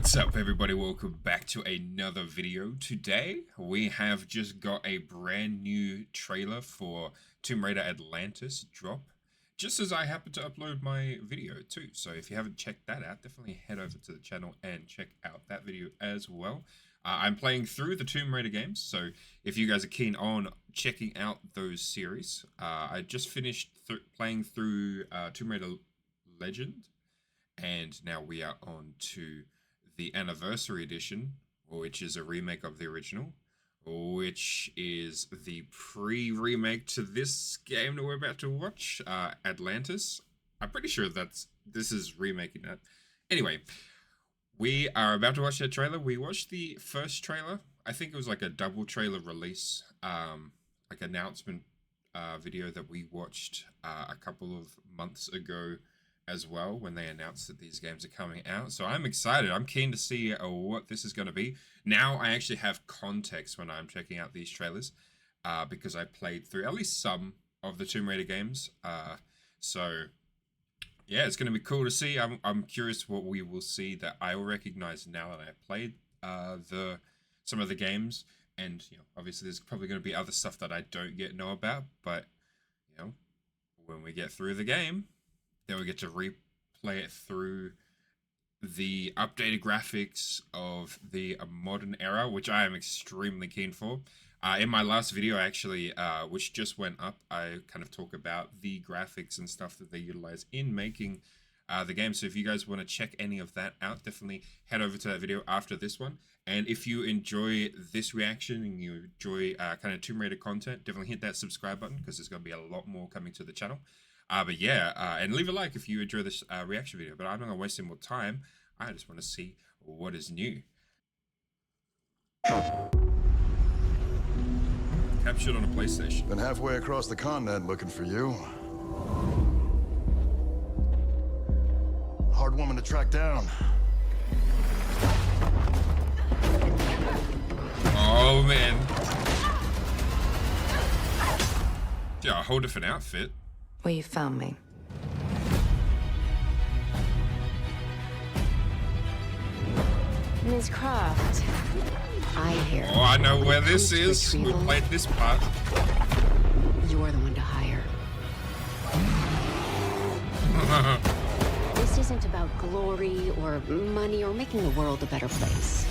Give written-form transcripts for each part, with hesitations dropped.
What's up, everybody? Welcome back to another video. Today we have just got a brand new trailer for Tomb Raider Atlantis drop, just as I happen to upload my video too. So if you haven't checked that out, definitely head over to the channel and check out that video as well. I'm playing through the Tomb Raider games, so if you guys are keen on checking out those series, I just finished playing through Tomb Raider Legend, and now we are on to the Anniversary Edition, which is a remake of the original, which is the pre-remake to this game that we're about to watch, Atlantis. I'm pretty sure this is remaking that. Anyway, we are about to watch that trailer. We watched the first trailer. I think it was like a double trailer release, like announcement video that we watched a couple of months ago as well, when they announced that these games are coming out. So I'm excited. I'm keen to see what this is going to be. Now I actually have context when I'm checking out these trailers, because I played through at least some of the Tomb Raider games. So yeah, it's going to be cool to see. I'm curious what we will see that I will recognize now that I've played some of the games. And obviously there's probably going to be other stuff that I don't yet know about. But when we get through the game, then we get to replay it through the updated graphics of the modern era, which I am extremely keen for. In my last video, actually, which just went up, I kind of talk about the graphics and stuff that they utilize in making the game. So if you guys want to check any of that out, definitely head over to that video after this one. And if you enjoy this reaction and you enjoy kind of Tomb Raider content, definitely hit that subscribe button, because there's going to be a lot more coming to the channel. But yeah, and leave a like if you enjoy this reaction video. But I'm not going to waste any more time. I just want to see what is new. Captured on a PlayStation. Been halfway across the continent looking for you. Hard woman to track down. Oh, man. Yeah, a whole different outfit. Well, you found me. Ms. Croft, I hear. Oh, I know where this is. We played this part. You're the one to hire. This isn't about glory or money or making the world a better place.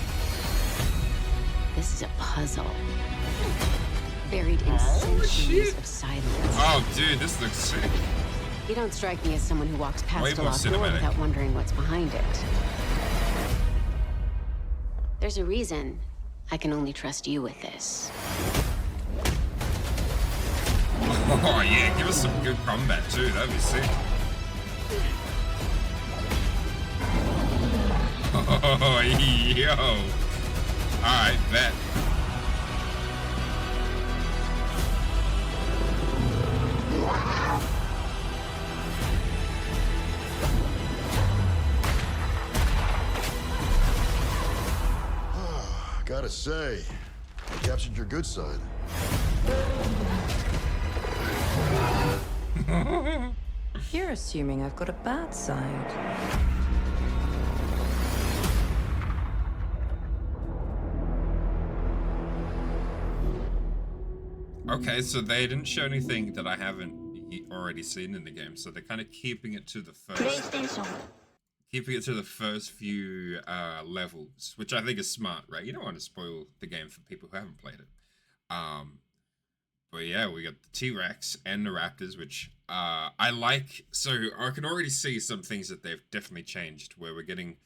This is a puzzle. Buried in centuries of silence. Oh, dude, this looks sick. You don't strike me as someone who walks past Way a more locked door cinematic. without wondering what's behind it. There's a reason I can only trust you with this. Oh, yeah, give us some good combat, too. That'd be sick. Oh, yo. Alright, bet. Gotta say, you captured your good side. You're assuming I've got a bad side. Okay, so they didn't show anything that I haven't already seen in the game, so they're kind of keeping it to the first few levels, which I think is smart, right? You don't want to spoil the game for people who haven't played it. But yeah, we got the T-Rex and the Raptors, which I like. So I can already see some things that they've definitely changed, where we're getting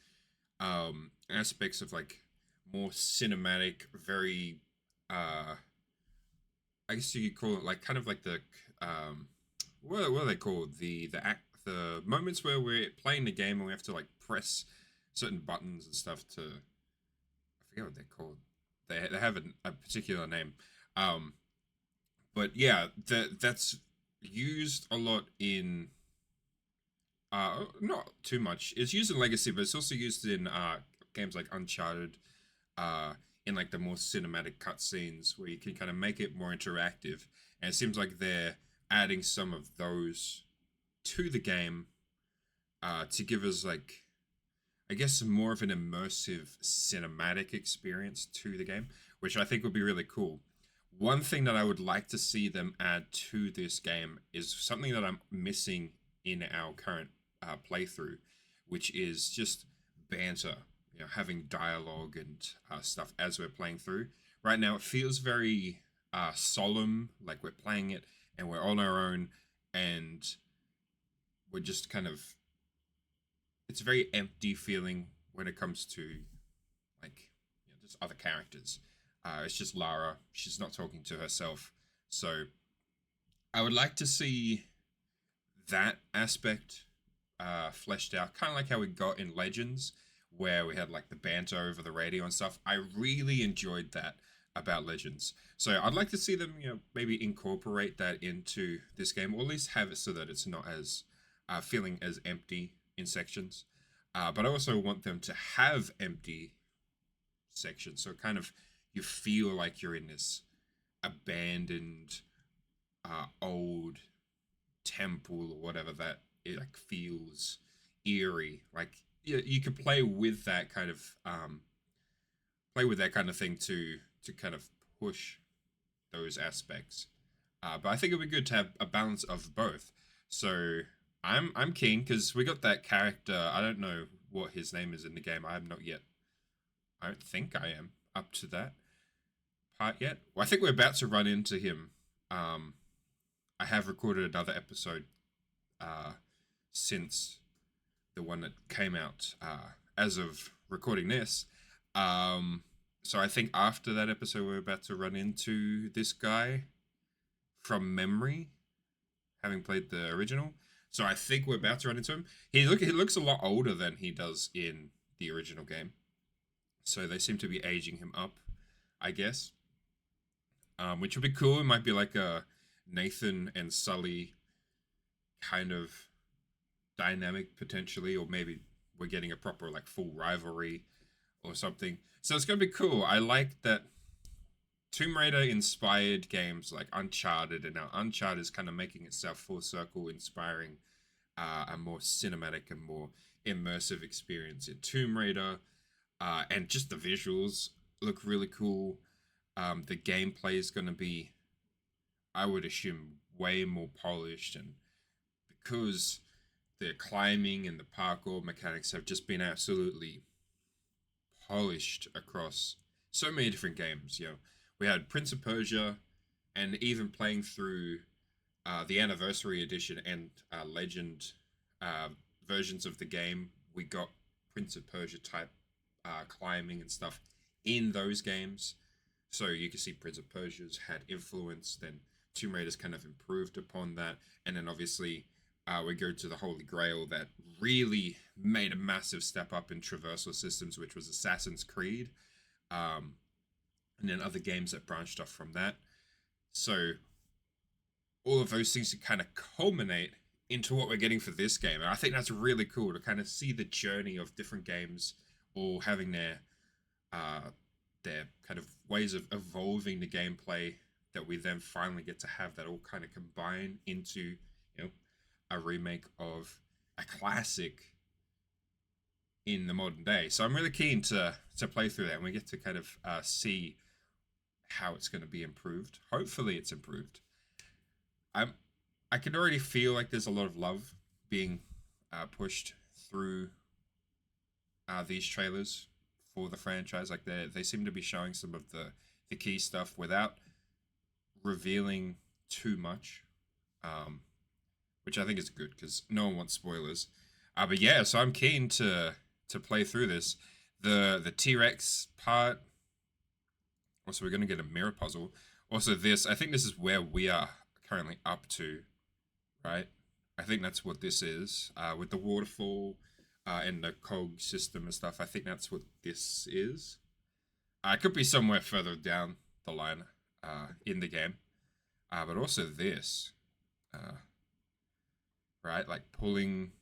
aspects of like more cinematic, very I guess you could call it like kind of like the what are they called? The moments where we're playing the game and we have to like press certain buttons and stuff to, I forget what they're called. They have a particular name. But yeah, that's used a lot in not too much. It's used in Legacy, but it's also used in games like Uncharted, in like the more cinematic cutscenes where you can kind of make it more interactive. And it seems like they're adding some of those to the game to give us like, I guess, more of an immersive cinematic experience to the game, which I think would be really cool. One thing that I would like to see them add to this game is something that I'm missing in our current playthrough, which is just banter, having dialogue and stuff as we're playing through. Right now, it feels very solemn, like we're playing it and we're on our own, and we're just kind of, it's a very empty feeling when it comes to like just other characters. It's just Lara. She's not talking to herself. So I would like to see that aspect fleshed out, kind of like how we got in Legends, where we had like the banter over the radio and stuff. I really enjoyed that about Legends. So I'd like to see them, maybe incorporate that into this game, or at least have it so that it's not as feeling as empty in sections. But I also want them to have empty sections, so kind of you feel like you're in this abandoned old temple or whatever, that it like feels eerie. Like you could play with that kind of thing to kind of push those aspects. But I think it would be good to have a balance of both. So I'm keen because we got that character. I don't know what his name is in the game. I have not yet. I don't think I am up to that part yet. Well, I think we're about to run into him. I have recorded another episode since the one that came out as of recording this. So I think after that episode, we're about to run into this guy from memory, having played the original. So I think we're about to run into him. He looks a lot older than he does in the original game. So they seem to be aging him up, I guess. Which would be cool. It might be like a Nathan and Sully kind of dynamic potentially, or maybe we're getting a proper like full rivalry or something. So it's gonna be cool. I like that Tomb Raider inspired games like Uncharted, and now Uncharted is kind of making itself full circle, inspiring a more cinematic and more immersive experience in Tomb Raider. And just the visuals look really cool. The gameplay is going to be, I would assume, way more polished, and because the climbing and the parkour mechanics have just been absolutely polished across so many different games. We had Prince of Persia, and even playing through the Anniversary Edition and Legend versions of the game, we got Prince of Persia type climbing and stuff in those games. So you can see Prince of Persia's had influence, then Tomb Raider's kind of improved upon that, and then obviously we go to the Holy Grail that really made a massive step up in traversal systems, which was Assassin's Creed, and then other games that branched off from that. So all of those things to kind of culminate into what we're getting for this game, and I think that's really cool to kind of see the journey of different games all having their kind of ways of evolving the gameplay, that we then finally get to have that all kind of combine into a remake of a classic in the modern day. So I'm really keen to play through that, and we get to kind of see how it's going to be improved. Hopefully it's improved. I can already feel like there's a lot of love being pushed through these trailers for the franchise. Like they seem to be showing some of the key stuff without revealing too much, which I think is good because no one wants spoilers. But yeah, so I'm keen to play through this. The T-Rex part. Also, we're going to get a mirror puzzle. Also, I think this is where we are currently up to, right? I think that's what this is, with the waterfall and the cog system and stuff. I think that's what this is. It could be somewhere further down the line in the game. But also this, right? Like pulling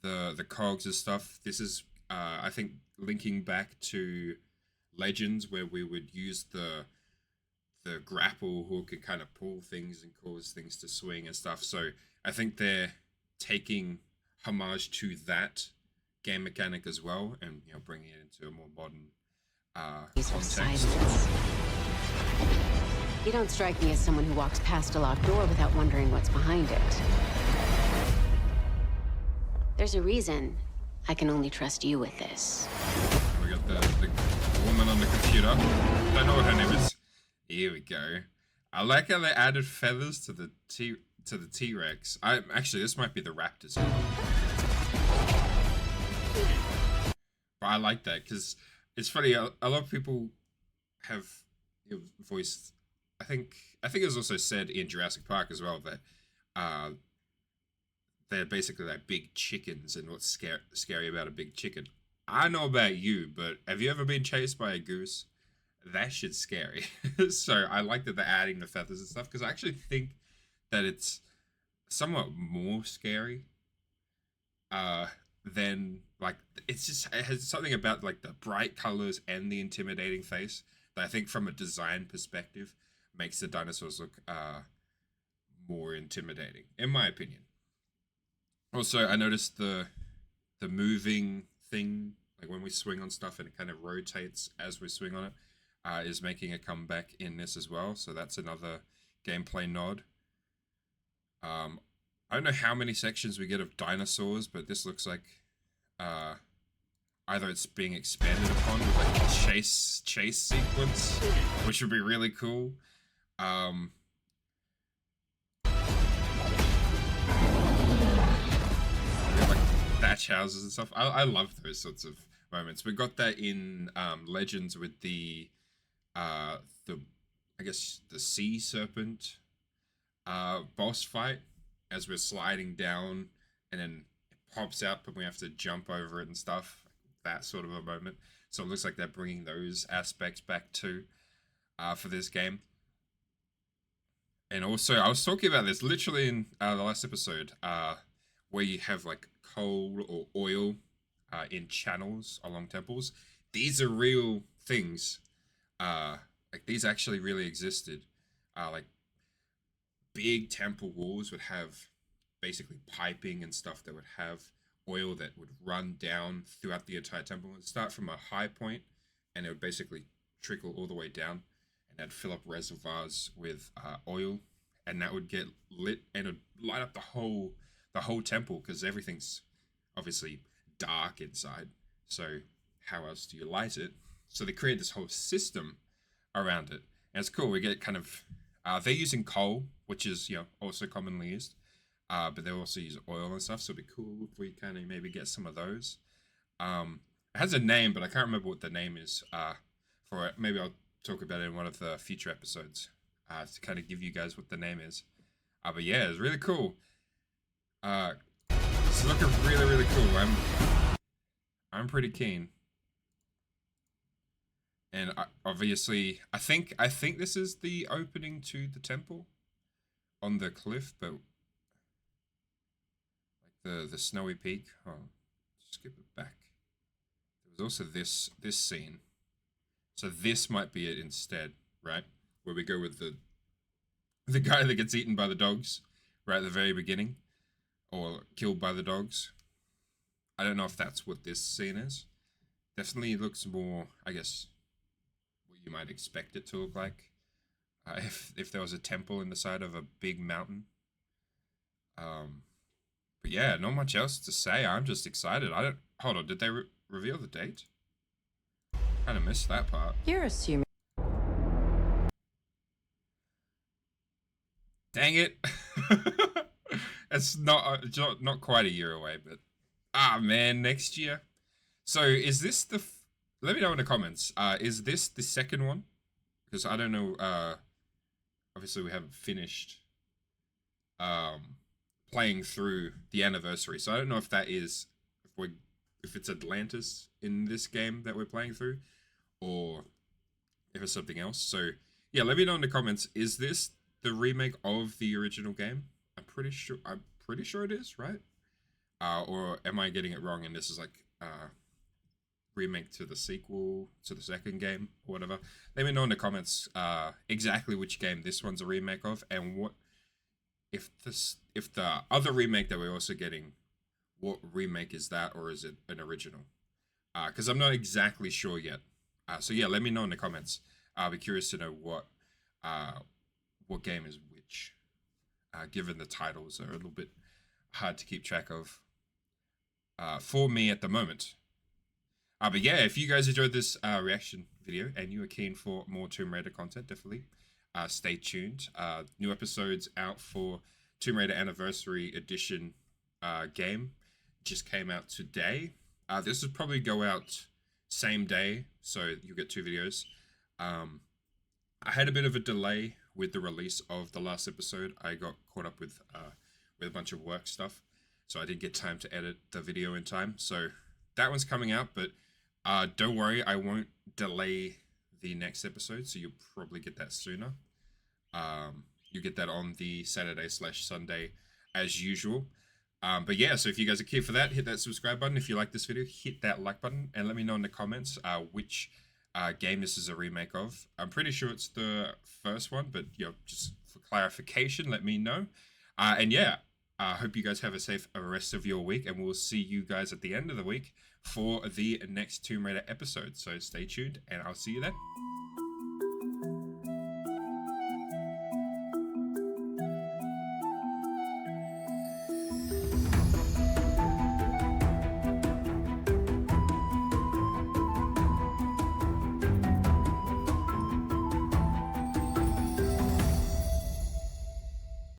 the cogs and stuff. This is, I think, linking back to Legends, where we would use the grapple hook and kind of pull things and cause things to swing and stuff. So I think they're taking homage to that game mechanic as well, and bringing it into a more modern Of context. silence. You don't strike me as someone who walks past a locked door without wondering what's behind it. There's a reason I can only trust you with this. We got the woman on the computer. Don't know what her name is. Here we go. I like how they added feathers to the T-Rex. Actually, this might be the raptors. But I like that because it's funny. A lot of people have voiced. I think it was also said in Jurassic Park as well that they're basically like big chickens, and what's scary about a big chicken. I know about you, but have you ever been chased by a goose? That shit's scary. So I like that they're adding the feathers and stuff, because I actually think that it's somewhat more scary than, like, it has something about like the bright colors and the intimidating face that I think from a design perspective makes the dinosaurs look more intimidating, in my opinion. Also, I noticed the moving thing, like when we swing on stuff and it kind of rotates as we swing on it, is making a comeback in this as well. So that's another gameplay nod. I don't know how many sections we get of dinosaurs, but this looks like either it's being expanded upon with like a chase sequence, which would be really cool. Thatch houses and stuff. I love those sorts of moments. We got that in Legends with the I guess the sea serpent boss fight, as we're sliding down and then it pops up and we have to jump over it and stuff. That sort of a moment. So it looks like they're bringing those aspects back too for this game. And also, I was talking about this literally in the last episode, where you have like coal or oil in channels along temples. These are real things. Like these actually really existed. Like big temple walls would have basically piping and stuff that would have oil that would run down throughout the entire temple. It would start from a high point and it would basically trickle all the way down, and that'd fill up reservoirs with oil, and that would get lit and it would light up the whole temple, because everything's obviously dark inside. So how else do you light it? So they create this whole system around it, and it's cool. We get kind of they're using coal, which is also commonly used, but they also use oil and stuff. So it'd be cool if we kind of maybe get some of those. It has a name, but I can't remember what the name is for it. Maybe I'll talk about it in one of the future episodes to kind of give you guys what the name is. But yeah, it's really cool. It's looking really, really cool. I'm pretty keen. And obviously, I think this is the opening to the temple on the cliff, but like the snowy peak. Oh, skip it back. There was also this scene. So this might be it instead, right? Where we go with the guy that gets eaten by the dogs right at the very beginning, or killed by the dogs. I don't know if that's what this scene is. Definitely looks more, I guess, what you might expect it to look like. If there was a temple in the side of a big mountain. But yeah, not much else to say. I'm just excited. Hold on, did they reveal the date? Kind of missed that part. You're assuming. Dang it. It's not quite a year away, but man, next year. So is this let me know in the comments. Is this the second one? Because I don't know. Obviously we haven't finished playing through the anniversary, so I don't know if that is if it's Atlantis in this game that we're playing through, or if it's something else. So yeah, let me know in the comments. Is this the remake of the original game? I'm pretty sure it is, right? Or am I getting it wrong and this is like remake to the sequel to the second game or whatever? Let me know in the comments exactly which game this one's a remake of, and what if the other remake that we're also getting what remake is that, or is it an original? Because I'm not exactly sure yet. So yeah, let me know in the comments. I'll be curious to know what game is which, given the titles are a little bit hard to keep track of for me at the moment. But yeah, if you guys enjoyed this reaction video and you are keen for more Tomb Raider content, definitely stay tuned. New episodes out for Tomb Raider Anniversary Edition game just came out today. This will probably go out same day, so you'll get 2 videos. I had a bit of a delay with the release of the last episode. I got caught up with a bunch of work stuff, so I didn't get time to edit the video in time. So that one's coming out, but don't worry, I won't delay the next episode, so you'll probably get that sooner. You get that on the Saturday/Sunday as usual. But yeah, so if you guys are keen for that, hit that subscribe button. If you like this video, hit that like button and let me know in the comments which game this is a remake of. I'm pretty sure it's the first one, but just for clarification, let me know. And yeah, I hope you guys have a safe rest of your week, and we'll see you guys at the end of the week for the next Tomb Raider episode. So stay tuned, and I'll see you then.